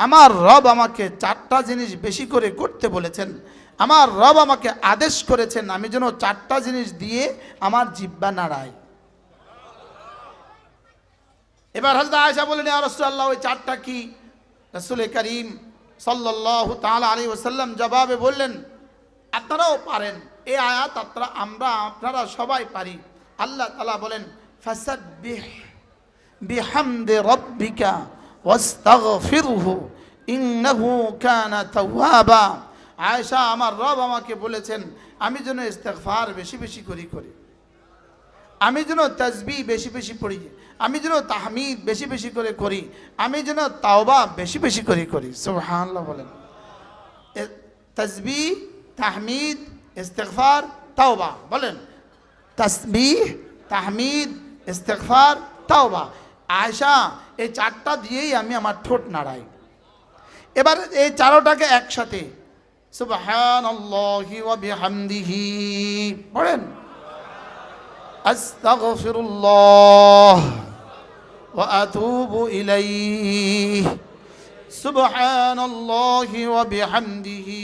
আমার রব আমাকে 4টা জিনিস বেশি করে করতে বলেছেন, আমার রব আমাকে আদেশ করেছেন আমি যেন 4টা জিনিস দিয়ে আমার জিহ্বা নাড়াই। এবার হযরত আয়েশা বলেন, ইয়া রাসূলুল্লাহ, ওই 4টা কি? রাসূল করিম সাল্লাল্লাহু তাআলা আলাইহি ওয়াসাল্লাম জবাবে বললেন, আপনারাও পারেন এই আয়াত, আপনারা সবাই পারি। আল্লাহ তাআলা বলেন, ফাসাব্বিহ বিহামদি রাব্বিকা ওয়াস্তাগফিরহু ইন্নাহু কানা তাওয়াবা। আয়েশা, আমার রব আমাকে বলেছেন আমি যেন ইস্তিগফার বেশি বেশি করি, আমি যেন তাসবিহ বেশি বেশি পড়ি, আমি যেন তাহমিদ বেশি বেশি করে করি, আমি যেন তাওবা বেশি বেশি করি। সুবহানাল্লাহ বলেন। তাসবিহ, তাহমিদ, ইস্তিগফার, তাওবা বলেন। তাসবিহ, তাহমিদ, ইস্তিগফার, তাওবা। আয়েশা, এই 4টা দিয়েই আমি আমার ঠোঁট নাড়াই। এবার এই 4টাকে একসাথে সুবহানাল্লাহি ওয়া বিহামদিহি পড়েন। আস্তাগফিরুল্লাহ ওয়া আতুবু ইলাইহি সুবহানাল্লাহি ওয়া বিহামদিহি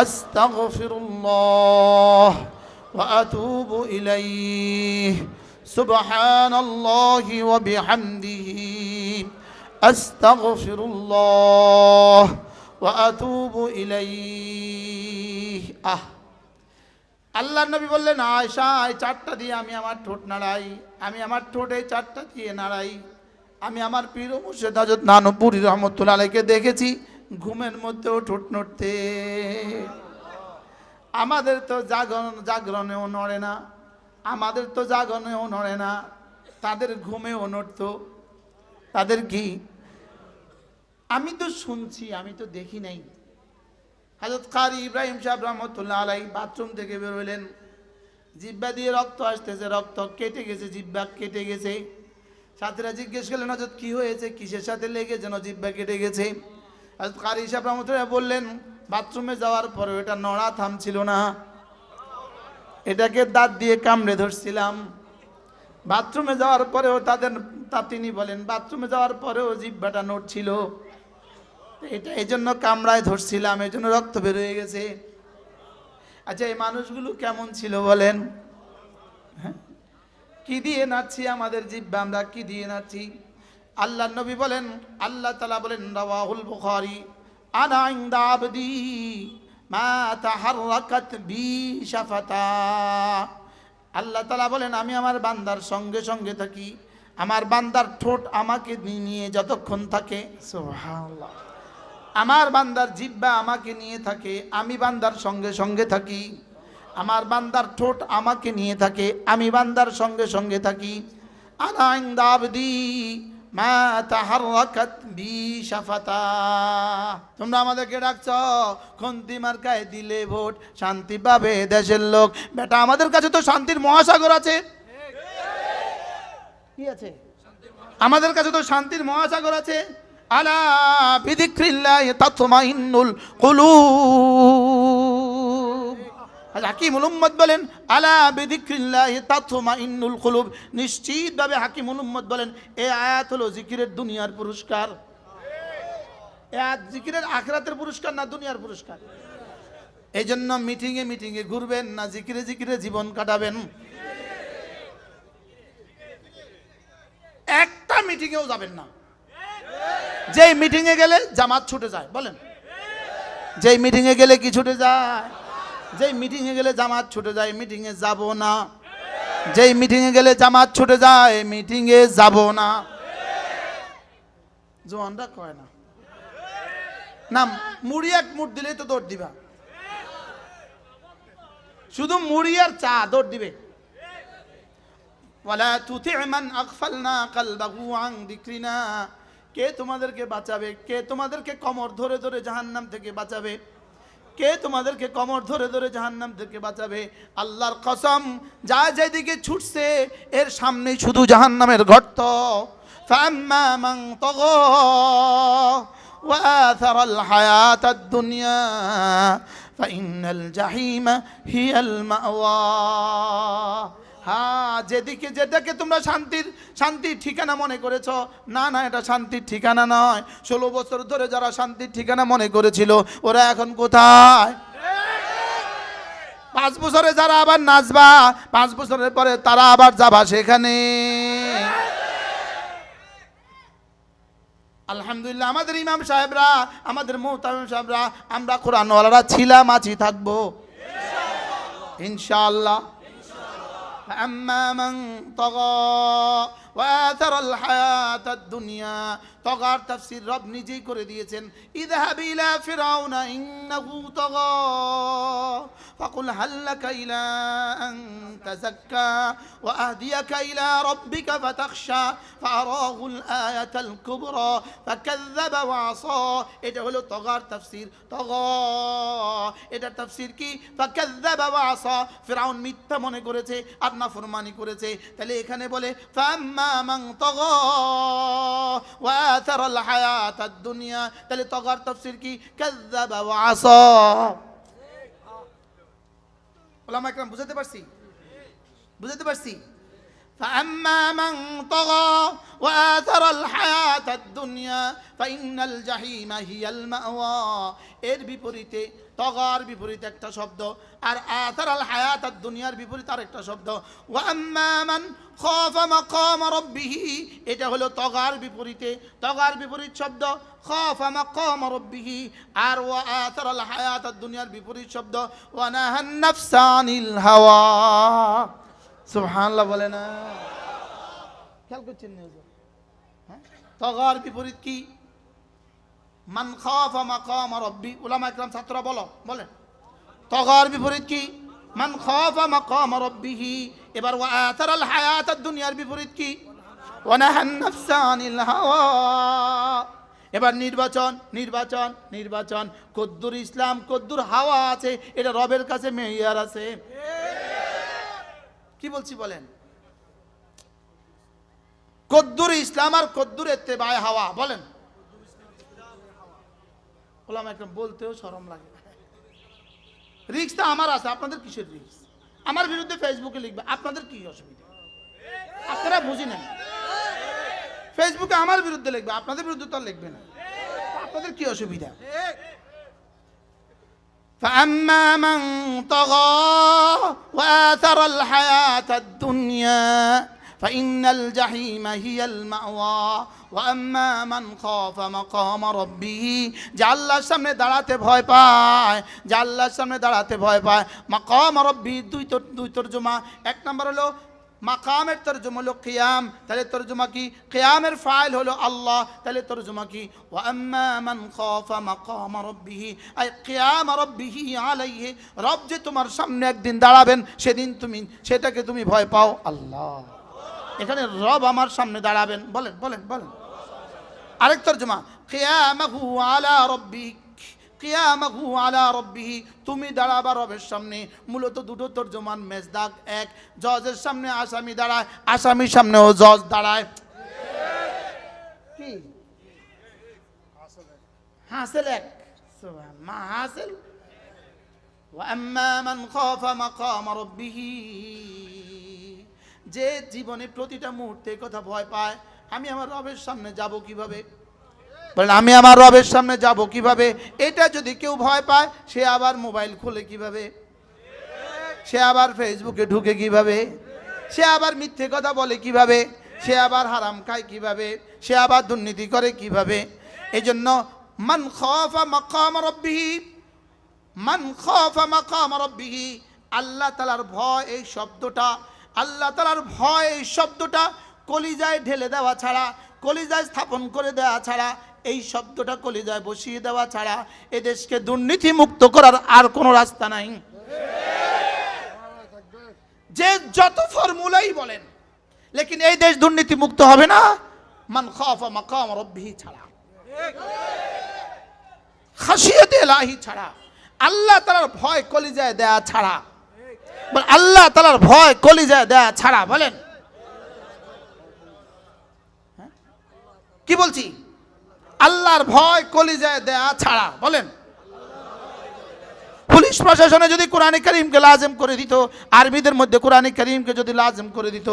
আস্তাগফিরুল্লাহ ওয়া আতুবু ইলাইহি সুবহানাল্লাহি ওয়া বিহামদিহি আস্তাগফিরুল্লাহ ওয়া আতুবু ইলাইহি। আল্লাহর নবী বললেন, আয়েশা, এই 4টা দিয়ে আমি আমার ঠোঁট নাড়াই, আমি আমার ঠোঁট এই 4টা দিয়ে নাড়াই। আমি আমার পীর মুর্শিদ হযরত নানুপুরী রহমতুল্লাহ আলাইহিকে দেখেছি ঘুমের মধ্যেও ঠোঁট নড়তে। আমাদের তো জাগরণেও নড়ে না, আমাদের তো জাগরণেও নড়ে না, তাদের ঘুমেও নড়তো। তাদের কি? আমি তো শুনছি, আমি তো দেখি নাই। হযরত কারি ইব্রাহিম সাহেব রহমতুল্লাহ আলাইহি বাথরুম থেকে বের হইলেন, জিহ্বা দিয়ে রক্ত আসতেছে, রক্ত কেটে গেছে, জিহ্বা কেটে গেছে। সাথীরা জিজ্ঞেস করলেন, হযরত কি হয়েছে, কিসের সাথে লেগে যেন জিহ্বা কেটে গেছে? হযরত কারি সাহেব রহমতুল্লাহ বললেন, বাথরুমে যাওয়ার পরে এটা নড়া থামছিল না, এটাকে দাঁত দিয়ে কামড়ে ধরছিলাম। বাথরুমে যাওয়ার পরেও তিনি বলেন, বাথরুমে যাওয়ার পরেও জিহ্বাটা নড়ছিল, এটা এই জন্য কামড়ায় ধরছিলাম, এই জন্য রক্ত বের হয়ে গেছে। আচ্ছা, এই মানুষগুলো কেমন ছিল বলেন? কি দিয়ে নাচছি আমাদের জিহ্বা, আমরা কি দিয়ে নাচছি? আল্লাহ নবী বলেন, আল্লাহ তাআলা বলেন, রাওয়াহুল বুখারী, আনা ইনদা আবদি মা তাহাররাকাত বি শাফাতা। আল্লাহ তাআলা বলেন, আমি আমার বান্দার সঙ্গে সঙ্গে থাকি, আমার বান্দার ঠোঁট আমাকে নিয়ে যতক্ষণ থাকে, সুবহানাল্লাহ, আমার বান্দার জিহ্বা আমাকে নিয়ে থাকে, আমি বান্দার সঙ্গে সঙ্গে থাকি, আমার বান্দার ঠোঁট আমাকে নিয়ে থাকে, আমি বান্দার সঙ্গে সঙ্গে থাকি। আনা ইনদা আবদি মা তাহাররাকাত বি শাফাতা। তোমরা আমাদেরকে ডাকছো খন্তি মার্কায় দিলে ভোট, শান্তি পাবে দেশের লোক। বেটা, আমাদের কাছে তো শান্তির মহাসাগর আছে। কি আছে? আমাদের কাছে তো শান্তির মহাসাগর আছে। আলা বিযিকরিল্লাহি তাতমাইন্নুল কুলুব। হাকিমুল উম্মত বলেন, আলা বিযিকরিল্লাহি তাতমাইন্নুল কুলুব। নিশ্চিতভাবে হাকিমুল উম্মত বলেন, এই আয়াত হলো জিকিরের দুনিয়ার পুরস্কার। এই আয়াত জিকিরের আখিরাতের পুরস্কার না দুনিয়ার পুরস্কার। এই জন্য মিটিংয়ে মিটিংয়ে ঘুরবেন না, জিকিরে জিকিরে জীবন কাটাবেন। একটা মিটিংয়েও যাবেন না যেই মিটিংয়ে গেলে জামাত ছুটে যায়। বলেন, যেই মিটিংয়ে গেলে কি ছুটে যায়? যেই মিটিংয়ে গেলে জামাত ছুটে যায়, মিটিংয়ে যাব না। যেই মিটিংয়ে গেলে জামাত ছুটে যায়, মিটিংয়ে যাব না। জোয়ানরা কয় না, না মুড়ি এক মুঠ দিলেই তো দৌড় দিবা, শুধু মুড়ি আর চা দৌড় দিবে। ওয়ালা তুতি মান আগফালনা কলবাহু আন যিকরিনা। কে তোমাদেরকে বাঁচাবে? কে তোমাদেরকে কমর ধরে ধরে জাহান্নাম থেকে বাঁচাবে? কে তোমাদেরকে কমর ধরে ধরে জাহান্নাম থেকে বাঁচাবে? আল্লাহর কসম, যা যেদিকে ছুটছে এর সামনেই শুধু জাহান্নামের গর্ত। ফাম্মা মান তাগা ওয়া আথারাল হায়াতাদ দুনিয়া ফাইন্নাল জাহিমা হিয়াল মাওয়া। হ্যাঁ, যেটাকে তোমরা শান্তির ঠিকানা মনে করেছো, না না, এটা শান্তির ঠিকানা নয়। 16 বছর ধরে যারা শান্তির ঠিকানা মনে করেছিল, ওরা এখন কোথায়? 5 বছরে যারা আবার নাচবা, 5 বছরের পরে তারা আবার যাবা সেখানে। আলহামদুলিল্লাহ, আমাদের ইমাম সাহেবরা, আমাদের মুহতামিম সাহেবরা, আমরা কোরআনওয়ালারা ছিলাম, আছি, থাকবো ইনশাআল্লাহ। فأما من طغى وآثر الحياة الدنيا, তগার তাফসীর রব নিজেই করে দিয়েছেন। ইযহাব ইলা ফিরাউনা ইন্নাহু তাগা ফাকুল হাল লাকা ইলা আন তাযাক্কা ওয়া আহদিয়াকা ইলা রাব্বিকা ফাতাখশা ফাআরাহুল আয়াতাল কুবরা ফাকাযযাবা ওয়া আসা। এটা হলো তগার তাফসীর। তগা, এটা তাফসীর কি? ফাকাযযাবা ওয়া আসা, ফিরাউন মিথ্যা মনে করেছে আর নাফরমানি করেছে। তাহলে এখানে বলে ফাম্মা মান তাগা ওয়া আথারাল হায়াতাদ দুনিয়া, তাহলে তগার তাফসীর কি? কাযযাবা ওয়া আসা। ওলামা একরাম বুঝাতে পারছি? فأما من طغى وآثر الحياة الدنيا فإن الجحيم هي المأوى। এর বিপরীতে তগার বিপরীতে একটা শব্দ, আর আথারাল হায়াতাদ দুনিয়ার বিপরীতে আরেকটা শব্দ। ওয়া আম্মা মান খাফা মাকাম রাব্বিহি, এটা হলো তগার বিপরীতে, তগার বিপরীত শব্দ খাফা মাকাম রাব্বিহি। আর ওয়া আথারাল হায়াতাদ দুনিয়ার বিপরীত শব্দ ওয়া নাহান নাফসা আনিল হাওয়া। সুবহানাল্লাহ বলে না? খেয়াল করছেন না? হ্যাঁ, তগার বিপরীত কি? মান খাফা মাকাম রাব্বি। উলামা ইকরাম ছাত্ররা বলেন তগার বিপরীত কি? মান খাফা মাকাম রাব্বিহি। এবার ওয়া আথারাল হায়াতাদ দুনিয়ার বিপরীত কি? ওয়া নাহান নাফসা আনিল হাওয়া। এবার নির্বাচন। কদ্দুর ইসলাম, কদ্দুর হাওয়া আছে, এটা রবের কাছে মেয়ার আছে। কি বলছি বলেন? কদ্দুর ইসলাম আর কদ্দুর ইত্তেবায়ে হাওয়া। বলেন, ওলামা একদম বলতেও শরম লাগে। রিস্কটা আমার আছে, আপনাদের কিসের রিস্ক? আমার বিরুদ্ধে ফেসবুকে লিখবে, আপনাদের কি অসুবিধা? আপনারা বুঝি নেন। ফেসবুকে আমার বিরুদ্ধে লিখবে, আপনাদের বিরুদ্ধে তো লিখবে না, আপনাদের কি অসুবিধা? فأما من طغى وآثر الحياة الدنيا فإن الجحيم هي المأوى وأما من خاف مقام ربه, যে আল্লাহর সামনে দাঁড়াতে ভয় পায়, মাকাম রব্বি দুই তরজমা। এক নম্বর হলো মাকামের তরজমা হলো কিয়াম, তাহলে তরজমা কি? কিয়ামের ফাইল হলো আল্লাহ, তাহলে তরজমা কি? ওয়া আম্মা মান খাফা মাকাম রাব্বিহি আই কিয়াম রাব্বিহি আলাইহি, রব যে তোমার সামনে একদিন দাঁড়াবেন, সেদিন সেটাকে তুমি ভয় পাও। আল্লাহ, এখানে রব আমার সামনে দাঁড়াবেন। বলেন। আরেক তরজমা কিয়ামাহু আলা রাব্বিহি, তুমি দাঁড়াবা রবের সামনে। মূলত দুটো তরজমান মেজদাক এক। জজের সামনে আসামি দাঁড়ায়, আসামির সামনেও জজ দাঁড়ায়। কি হাসিল এক? মা হাসিল। ওয়া আম্মা মান খাফা মাকাম রাব্বিহি, যে জীবনে প্রতিটা মুহূর্তে কথা ভয় পায়, আমি আমার রবের সামনে যাব কিভাবে? বলেন, আমি আমার রবের সামনে যাব কিভাবে? এটা যদি কেউ ভয় পায়, সে আবার মোবাইল খুলে কিভাবে? সে আবার ফেসবুকে ঢুকে কিভাবে? সে আবার মিথ্যে কথা বলে কিভাবে? সে আবার হারাম খায় কিভাবে? সে আবার দুর্নীতি করে কিভাবে? এই জন্য মান খাফা মাকাম রাব্বিহি, আল্লাহ তাআলার ভয় এই শব্দটা কলিজায় ঢেলে দেওয়া ছাড়া, কলিজায় স্থাপন করে দেওয়া ছাড়া, এই শব্দটা কলিজায় বসিয়ে দেওয়া ছাড়া এ দেশকে দুর্নীতি মুক্ত করার আর কোনো রাস্তা নাই। যে যত ফর্মুলাই বলেন, লেকিন এই দেশ দুর্নীতি মুক্ত হবে না মান খাফা মাকাম রাব্বিহি ছাড়া, খাশিয়াতে ইলাহি ছাড়া, আল্লাহ তাআলার ভয় কলিজায় দেয়া ছাড়া। আল্লাহ তাআলার ভয় কলিজায় দেয়া ছাড়া। বলেন, কি বলছি? আল্লাহর ভয় কলিজায় দেয়া ছাড়া। বলেন, কুল পুলিশ প্রশাসনে যদি কোরআনে কারীমকে লাজেম করে দিত, আরবিদের মধ্যে কোরআনে কারীমকে যদি লাজেম করে দিত,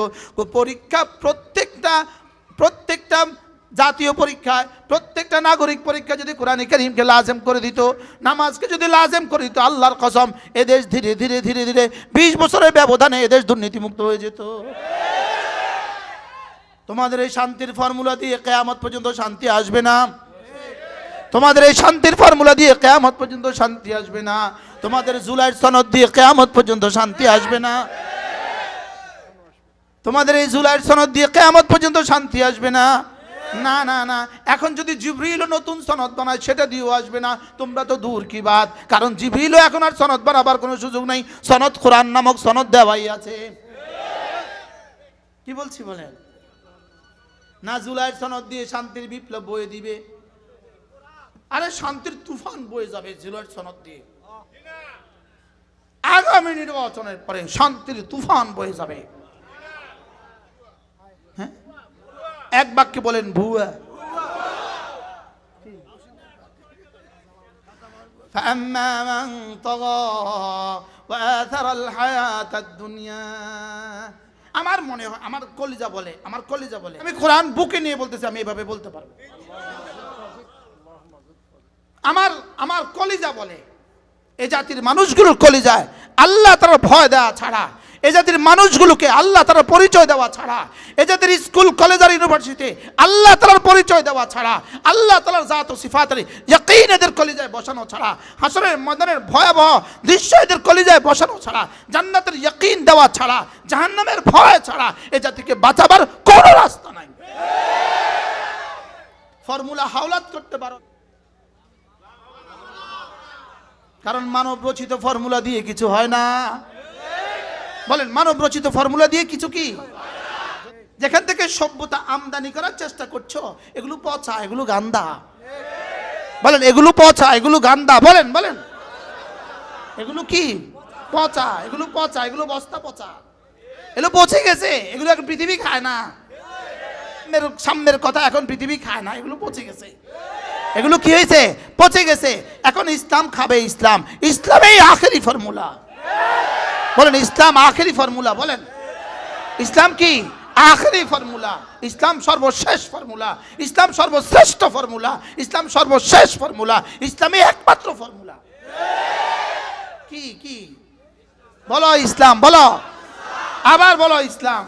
পরীক্ষা প্রত্যেকটা জাতীয় পরীক্ষায়, প্রত্যেকটা নাগরিক পরীক্ষা যদি কোরআনে কারীমকে লাজেম করে দিত, নামাজকে যদি লাজেম করে দিত, আল্লাহর কসম এদেশ ধীরে ধীরে ধীরে ধীরে 20 বছরের ব্যবধানে এদেশ দুর্নীতিমুক্ত হয়ে যেত। তোমাদের এই শান্তির ফর্মুলা দিয়ে কিয়ামত পর্যন্ত শান্তি আসবে না। তোমাদের এই শান্তির ফর্মুলা দিয়ে কিয়ামত পর্যন্ত শান্তি আসবে না। তোমাদের জুলাইয়ের সনদ দিয়ে কিয়ামত পর্যন্ত শান্তি আসবে না। তোমাদের এই জুলাইয়ের সনদ দিয়ে কিয়ামত পর্যন্ত শান্তি আসবে না। না না না, এখন যদি জিবরিল নতুন সনদ বানায় সেটা দিয়েও আসবে না। তোমরা তো দূর কি বাত, কারণ জিবরিলও এখন আর সনদ বানাবার কোনো সুযোগ নাই। সনদ কোরআন নামক সনদ দেওয়াই আছে। কি বলছি বলেন না? জুলাইয়ের সনদ দিয়ে শান্তির বিপ্লব বয়ে দিবে। আরে শান্তির তুফান বয়ে যাবে জুলাইয়ের সনদ দিয়ে। আগামী নির্বাচনের পরে শান্তির তুফান বয়ে যাবে। হ্যাঁ, এক বাক্যে বলেন ভুয়া। فأما من طغى وآثر الحياة الدنيا। আমার মনে হয়, আমার কলিজা বলে, আমি কোরআন বুকে নিয়ে বলতেছি, আমি এভাবে বলতে পারবো। আমার কলিজা বলে, এই জাতির মানুষগুলোর কলিজায় আল্লাহ তাআলার ভয় দেওয়া ছাড়া, এই জাতির মানুষগুলোকে আল্লাহ তাআলার পরিচয় দেওয়া ছাড়া, এই জাতির স্কুল কলেজ আর ইউনিভার্সিটিতে আল্লাহ তাআলার পরিচয় দেওয়া ছাড়া, আল্লাহ তাআলার জাত ও সিফাতের ইয়াকিন এদের কলিজায় বসানো ছাড়া, হাসরের ময়দানের ভয়াবহ দৃশ্য এদের কলিজায় বসানো ছাড়া, জান্নাতের ইয়াকিন দেওয়া ছাড়া, জাহান্নামের ভয় ছাড়া এই জাতিকে বাঁচাবার কোনো রাস্তা নাই। ফর্মুলা হাওলাত করতে পারো, কারণ মানব রচিত ফর্মুলা দিয়ে কিছু হয় না। বলেন, মানব রচিত ফর্মুলা দিয়ে কিছু কি? যেখান থেকে সভ্যতা আমদানি করার চেষ্টা করছো, এগুলো পচা, এগুলো গান্দা। বলেন, এগুলো পচা, এগুলো গান্দা। বলেন বলেন, এগুলো কি? পচা, এগুলো পচা, এগুলো বস্তা পচা, এগুলো পচে গেছে, এগুলো এখন পৃথিবী খায় না। সামনের কথা, এখন পৃথিবী খায় না, এগুলো পচে গেছে। এগুলো কি হয়েছে? পচে গেছে। এখন ইসলাম খাবে। ইসলামেই আখেরি ফর্মুলা। বলেন, ইসলাম আখেরি ফর্মুলা। বলেন, ইসলাম কি? আখেরি ফর্মুলা। ইসলাম সর্বশেষ ফর্মুলা। ইসলাম সর্বশ্রেষ্ঠ ফর্মুলা। ইসলাম সর্বশেষ ফর্মুলা। ইসলামই একমাত্র ফর্মুলা। কি কি বলো? ইসলাম বলো, আবার বলো ইসলাম।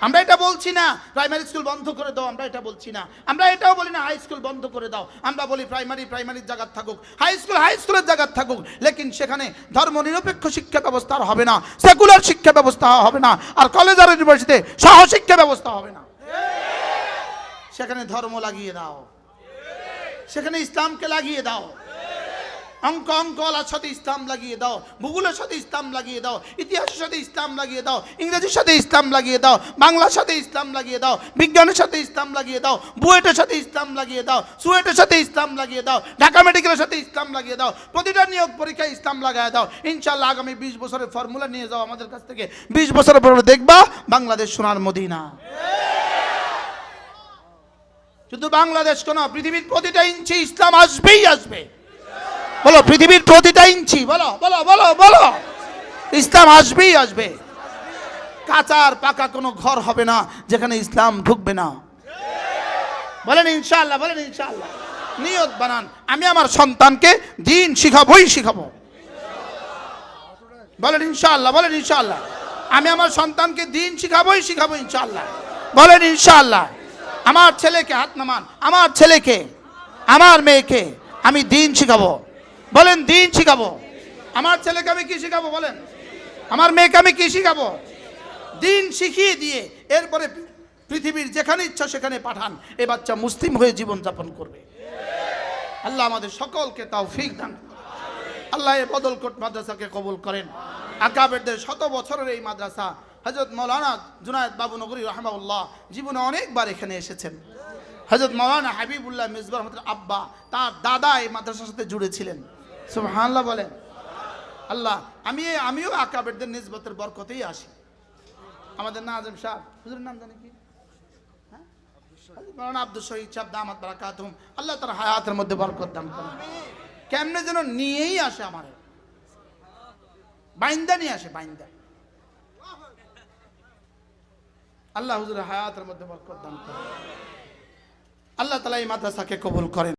আমরা এটা বলছি না প্রাইমারি স্কুল বন্ধ করে দাও, আমরা এটা বলছি না। আমরা এটাও বলি না হাই স্কুল বন্ধ করে দাও। আমরা বলি প্রাইমারির জায়গা থাকুক, হাই স্কুলের জায়গা থাকুক, লেকিন সেখানে ধর্ম নিরপেক্ষ শিক্ষা ব্যবস্থা হবে না, সেকুলার শিক্ষা ব্যবস্থা হবে না, আর কলেজ আর ইউনিভার্সিটিতে সহশিক্ষা ব্যবস্থা হবে না। সেখানে ধর্ম লাগিয়ে দাও, সেখানে ইসলামকে লাগিয়ে দাও। অঙ্কওয়ালার সাথে ইসলাম লাগিয়ে দাও, ভূগোলের সাথে ইসলাম লাগিয়ে দাও, ইতিহাসের সাথে ইসলাম লাগিয়ে দাও, ইংরেজির সাথে ইসলাম লাগিয়ে দাও, বাংলার সাথে ইসলাম লাগিয়ে দাও, বিজ্ঞানের সাথে ইসলাম লাগিয়ে দাও, বুয়েটের সাথে ইসলাম লাগিয়ে দাও, সুয়েটের সাথে ইসলাম লাগিয়ে দাও, ঢাকা মেডিকেলের সাথে ইসলাম লাগিয়ে দাও, প্রতিটা নিয়োগ পরীক্ষায় ইসলাম লাগিয়ে দাও। ইনশাআল্লাহ আগামী 20 বছরের ফর্মুলা নিয়ে যাও আমাদের কাছ থেকে। 20 বছরের পর দেখবা বাংলাদেশ সোনার মদিনা। শুধু বাংলাদেশ কেন, পৃথিবীর প্রতিটা ইঞ্চি ইসলাম আসবেই আসবে। বলো, পৃথিবীর প্রতিটা ইঞ্চি, বলো বলো বলো বলো, ইসলাম আসবেই আসবে। কাঁচা আর পাকা কোনো ঘর হবে না যেখানে ইসলাম ঢুকবে না। বলেন ইনশাআল্লাহ, বলেন ইনশাআল্লাহ। নিয়ত বানান, আমি আমার সন্তানকে দ্বীন শিখাবোই শিখাবো। বলেন ইনশাআল্লাহ, বলেন ইনশাআল্লাহ। আমি আমার সন্তানকে দ্বীন শিখাবোই শিখাবো ইনশাআল্লাহ। বলেন ইনশাআল্লাহ। আমার ছেলেকে, হাত নামান, আমার ছেলেকে, আমার মেয়েকে আমি দ্বীন শিখাবো। বলেন, দ্বীন শিখাবো। আমার ছেলেকে আমি কি শিখাবো? বলেন, আমার মেয়েকে আমি কি শিখাবো? দ্বীন শিখিয়ে দিয়ে এরপরে পৃথিবীর যেখানে ইচ্ছা সেখানে পাঠান, এই বাচ্চা মুসলিম হয়ে জীবন যাপন করবে। আল্লাহ আমাদের সকলকে তৌফিক দান। আল্লাহ এই বদলকোট মাদ্রাসাকে কবুল করেন। আকাবেরদের 100 বছরের এই মাদ্রাসা, হযরত মাওলানা জুনায়েদ বাবু নগরী রাহমাহুল্লাহ জীবনে অনেকবার এখানে এসেছেন। হযরত মাওলানা হাবিবুল্লাহ মিসবাহ রহমাতুল্লাহ আব্বা, তার দাদা এই মাদ্রাসার সাথে জুড়ে ছিলেন। সুবহানাল্লাহ বলেন। আল্লাহ, আমিও আকাবেরদের নিসবতের বরকতেই আসি। আমাদের নাজিম সাহেব, হুজুরের নাম জানেন কি? হ্যাঁ, মাওলানা আব্দুল শহীদ সাহেব দামাত বারাকাতুহুম, আল্লাহ তার হায়াতের মধ্যে বরকত দান করেন। কেমনে যেন নিয়েই আসে আমার, বাইন্দা নিয়ে আসে, বাইন্দা। আল্লাহ হুজুরের হায়াতের মধ্যে বরকত দান করেন। আল্লাহ তাআলা এই মাদ্রাসাকে কবুল করেন।